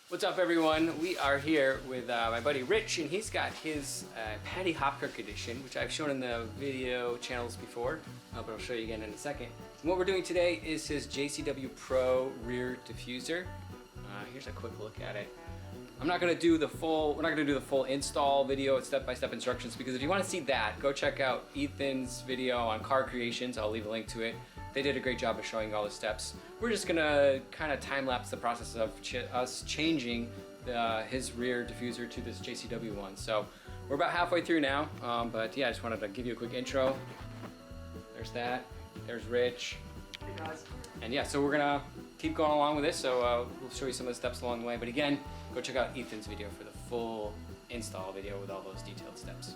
What's up, everyone? We are here with my buddy Rich, and he's got his Paddy Hopkirk edition, which I've shown in the video channels before, but I'll show you again in a second. And what we're doing today is his JCW Pro rear diffuser. Here's a quick look at it. We're not gonna do the full install video with step-by-step instructions, because if you want to see that, go check out Ethan's video on car creations. I'll leave a link to it. They did a great job of showing all the steps. We're just gonna kind of time-lapse the process of us changing his rear diffuser to this JCW one. So we're about halfway through now, but yeah, I just wanted to give you a quick intro. There's that. There's Rich. Hey guys. And yeah, so we're gonna keep going along with this. So we'll show you some of the steps along the way. But again, go check out Ethan's video for the full install video with all those detailed steps.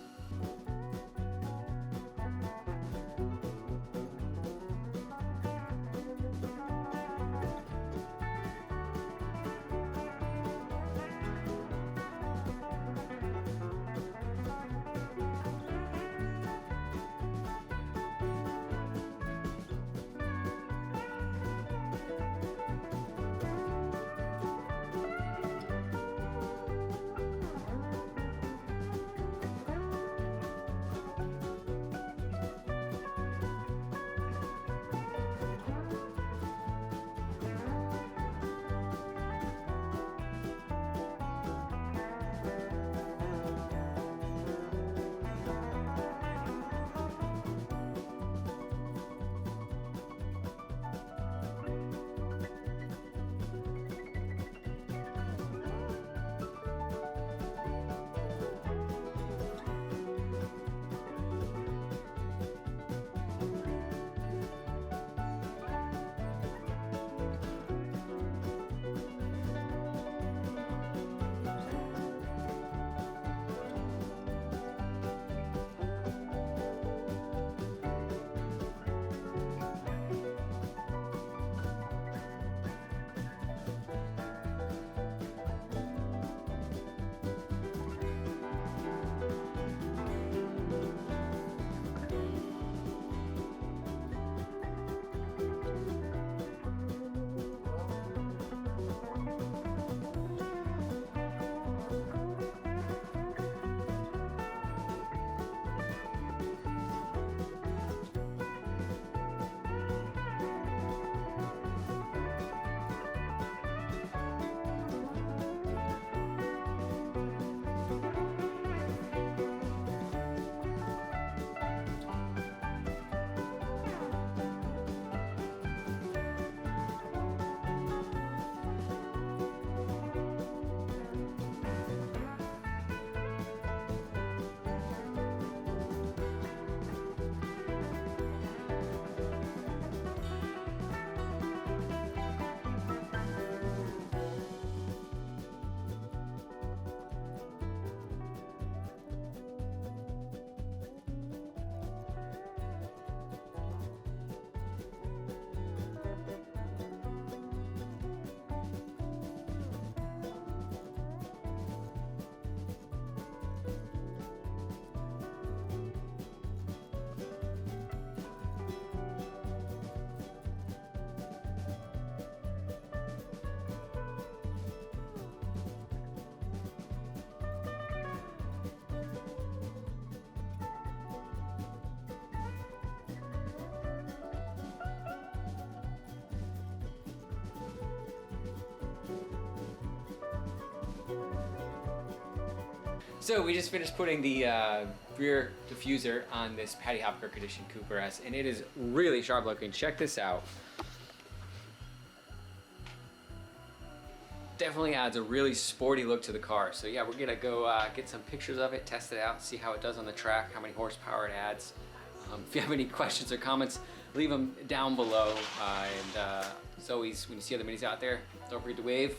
So we just finished putting the rear diffuser on this Paddy Hopkirk edition Cooper S, and it is really sharp looking. Check this out. Definitely adds a really sporty look to the car. So yeah, we're gonna go get some pictures of it, test it out, see how it does on the track, how many horsepower it adds. If you have any questions or comments, leave them down below. As always, when you see other minis out there, don't forget to wave.